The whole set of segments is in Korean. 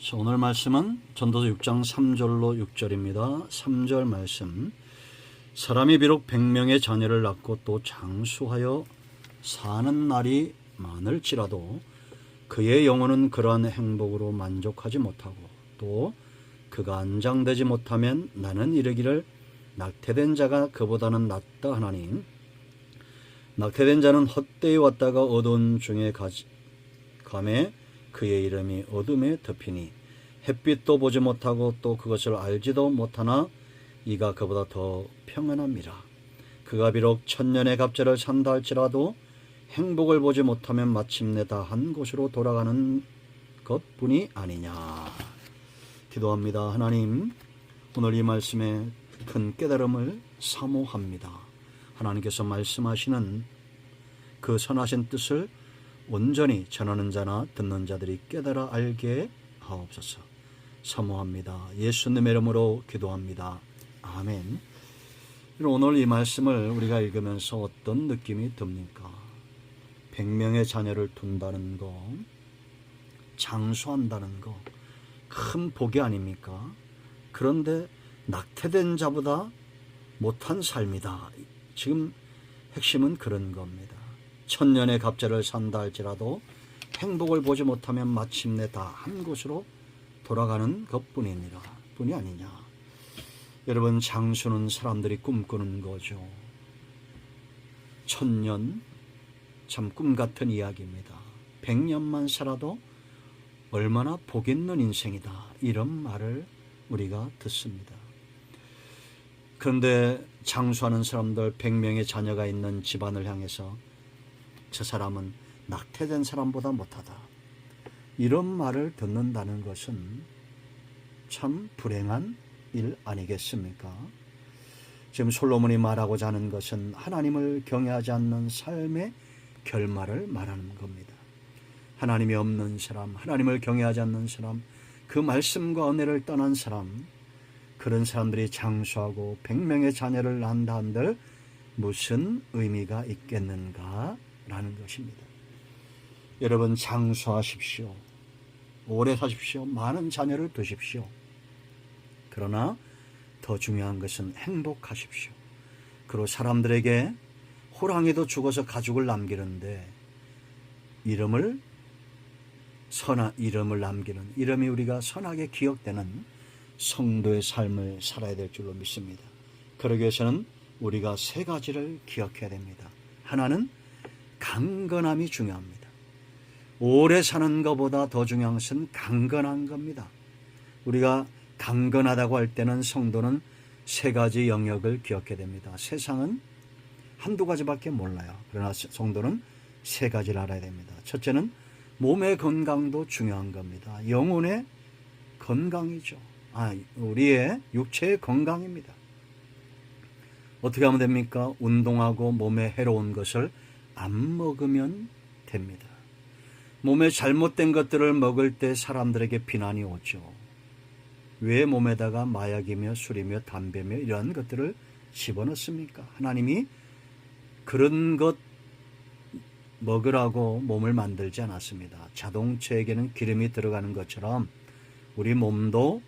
자, 오늘 말씀은 전도서 6장 3절로 6절입니다. 3절 말씀. 사람이 비록 100명의 자녀를 낳고 또 장수하여 사는 날이 많을지라도 그의 영혼은 그러한 행복으로 만족하지 못하고 또 그가 안장되지 못하면 나는 이르기를 낙태된 자가 그보다는 낫다 하나니, 낙태된 자는 헛되이 왔다가 어두운 중에 감에 그의 이름이 어둠에 덮이니 햇빛도 보지 못하고 또 그것을 알지도 못하나 이가 그보다 더 평안함이라. 그가 비록 1000년의 갑절을 산다 할지라도 행복을 보지 못하면 마침내 다 한 곳으로 돌아가는 것뿐이 아니냐. 기도합니다. 하나님, 오늘 이 말씀에 큰 깨달음을 사모합니다. 하나님께서 말씀하시는 그 선하신 뜻을 온전히 전하는 자나 듣는 자들이 깨달아 알게 하옵소서. 사모합니다. 예수님의 이름으로 기도합니다. 아멘. 오늘 이 말씀을 우리가 읽으면서 어떤 느낌이 듭니까? 100명의 자녀를 둔다는 거, 장수한다는 거, 큰 복이 아닙니까? 그런데 낙태된 자보다 못한 삶이다. 지금 핵심은 그런 겁니다. 1000년의 갑절을 산다 할지라도 행복을 보지 못하면 마침내 다 한 곳으로 돌아가는 것뿐이니라. 뿐이 아니냐. 여러분, 장수는 사람들이 꿈꾸는 거죠. 1000년, 참 꿈같은 이야기입니다. 100년만 살아도 얼마나 복 있는 인생이다. 이런 말을 우리가 듣습니다. 그런데 장수하는 사람들, 100명의 자녀가 있는 집안을 향해서 저 사람은 낙태된 사람보다 못하다. 이런 말을 듣는다는 것은 참 불행한 일 아니겠습니까? 지금 솔로몬이 말하고자 하는 것은 하나님을 경외하지 않는 삶의 결말을 말하는 겁니다. 하나님이 없는 사람, 하나님을 경외하지 않는 사람, 그 말씀과 은혜를 떠난 사람, 그런 사람들이 장수하고 100명의 자녀를 낳는다 한들 무슨 의미가 있겠는가 라는 것입니다. 여러분, 장수하십시오. 오래 사십시오. 많은 자녀를 두십시오. 그러나 더 중요한 것은 행복하십시오. 그리고 사람들에게 호랑이도 죽어서 가죽을 남기는데 선한 이름을 남기는, 이름이 우리가 선하게 기억되는 성도의 삶을 살아야 될 줄로 믿습니다. 그러기 위해서는 우리가 세 가지를 기억해야 됩니다. 하나는 강건함이 중요합니다. 오래 사는 것보다 더 중요한 것은 강건한 겁니다. 우리가 강건하다고 할 때는 성도는 세 가지 영역을 기억해야 됩니다. 세상은 한두 가지밖에 몰라요. 그러나 성도는 세 가지를 알아야 됩니다. 첫째는 몸의 건강도 중요한 겁니다. 영혼의 건강이죠. 우리의 육체의 건강입니다. 어떻게 하면 됩니까? 운동하고 몸에 해로운 것을 안 먹으면 됩니다. 몸에 잘못된 것들을 먹을 때 사람들에게 비난이 오죠. 왜 몸에다가 마약이며 술이며 담배며 이러한 것들을 집어넣습니까? 하나님이 그런 것 먹으라고 몸을 만들지 않았습니다. 자동차에게는 기름이 들어가는 것처럼 우리 몸도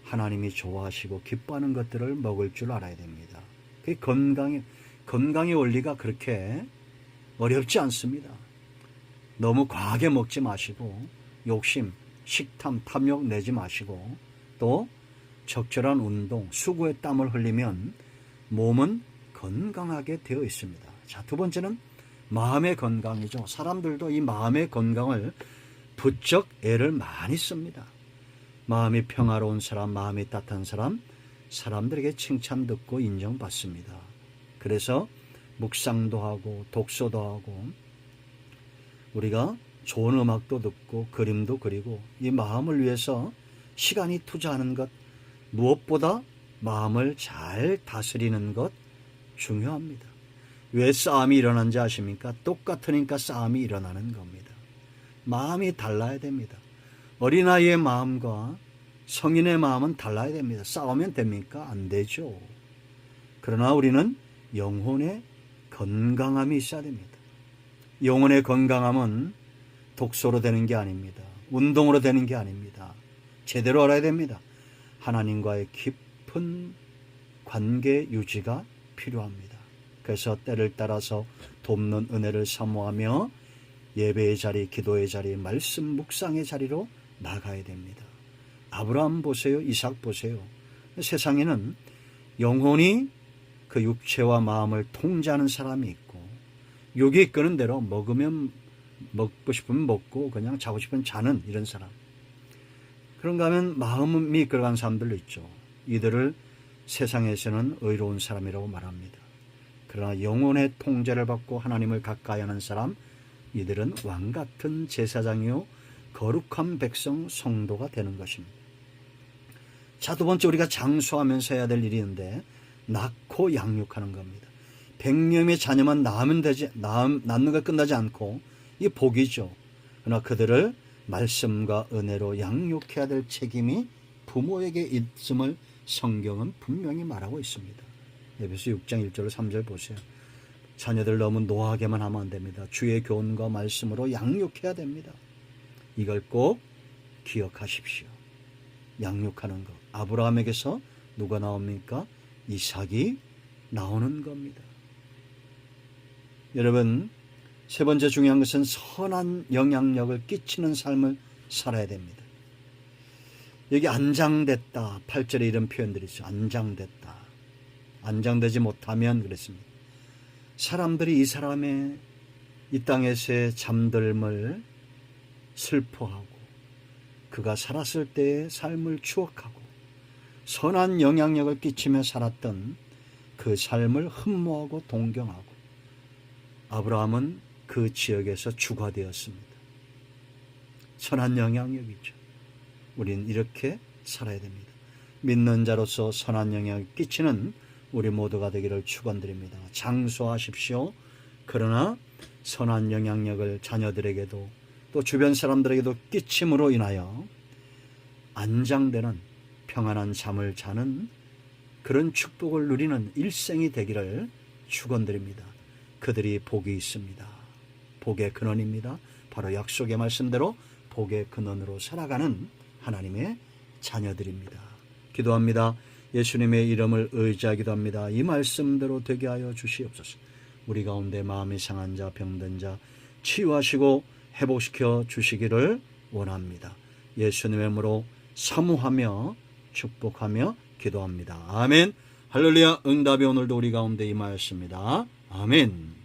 하나님이 좋아하시고 기뻐하는 것들을 먹을 줄 알아야 됩니다. 그 건강의 원리가 그렇게 어렵지 않습니다. 너무 과하게 먹지 마시고 욕심, 식탐, 탐욕 내지 마시고 또 적절한 운동, 수고의 땀을 흘리면 몸은 건강하게 되어 있습니다. 자, 두 번째는 마음의 건강이죠. 사람들도 이 마음의 건강을 부쩍 애를 많이 씁니다. 마음이 평화로운 사람, 마음이 따뜻한 사람, 사람들에게 칭찬 듣고 인정받습니다. 그래서 묵상도 하고 독서도 하고 우리가 좋은 음악도 듣고 그림도 그리고 이 마음을 위해서 시간이 투자하는 것, 무엇보다 마음을 잘 다스리는 것 중요합니다. 왜 싸움이 일어난지 아십니까? 똑같으니까 싸움이 일어나는 겁니다. 마음이 달라야 됩니다. 어린아이의 마음과 성인의 마음은 달라야 됩니다. 싸우면 됩니까? 안 되죠. 그러나 우리는 영혼의 건강함이 있어야 됩니다. 영혼의 건강함은 독서로 되는 게 아닙니다. 운동으로 되는 게 아닙니다. 제대로 알아야 됩니다. 하나님과의 깊은 관계 유지가 필요합니다. 그래서 때를 따라서 돕는 은혜를 사모하며 예배의 자리, 기도의 자리, 말씀 묵상의 자리로 나가야 됩니다. 아브라함 보세요. 이삭 보세요. 세상에는 영혼이 그 육체와 마음을 통제하는 사람이 있고, 욕이 이끄는 대로 먹으면 먹고 싶으면 먹고 그냥 자고 싶으면 자는 이런 사람. 그런가 하면 마음이 이끌어간 사람들도 있죠. 이들을 세상에서는 의로운 사람이라고 말합니다. 그러나 영혼의 통제를 받고 하나님을 가까이 하는 사람, 이들은 왕같은 제사장이요 거룩한 백성 성도가 되는 것입니다. 자, 두 번째 우리가 장수하면서 해야 될 일이 있는데 낳고 양육하는 겁니다. 100명의 자녀만 낳는 것 끝나지 않고 이 복이죠. 그러나 그들을 말씀과 은혜로 양육해야 될 책임이 부모에게 있음을 성경은 분명히 말하고 있습니다. 에베소 6장 1절 3절 보세요. 자녀들 너무 노하게만 하면 안 됩니다. 주의 교훈과 말씀으로 양육해야 됩니다. 이걸 꼭 기억하십시오. 양육하는 것. 아브라함에게서 누가 나옵니까? 이삭이 나오는 겁니다. 여러분, 세 번째 중요한 것은 선한 영향력을 끼치는 삶을 살아야 됩니다. 여기 안장됐다. 8절에 이런 표현들이 있어요. 안장됐다. 안장되지 못하면 그랬습니다. 사람들이 이 사람의 이 땅에서의 잠들음을 슬퍼하고 그가 살았을 때의 삶을 추억하고 선한 영향력을 끼치며 살았던 그 삶을 흠모하고 동경하고, 아브라함은 그 지역에서 주가 되었습니다. 선한 영향력이죠. 우린 이렇게 살아야 됩니다. 믿는 자로서 선한 영향을 끼치는 우리 모두가 되기를 축원드립니다. 장수하십시오. 그러나 선한 영향력을 자녀들에게도 또 주변 사람들에게도 끼침으로 인하여 안장되는 평안한 잠을 자는 그런 축복을 누리는 일생이 되기를 축원드립니다. 그들이 복이 있습니다. 복의 근원입니다. 바로 약속의 말씀대로 복의 근원으로 살아가는 하나님의 자녀들입니다. 기도합니다. 예수님의 이름을 의지하기도 합니다. 이 말씀대로 되게 하여 주시옵소서. 우리 가운데 마음이 상한 자, 병든 자 치유하시고 회복시켜 주시기를 원합니다. 예수님의 이름으로 사모하며 축복하며 기도합니다. 아멘. 할렐루야. 응답이 오늘도 우리 가운데 임하였습니다. 아멘.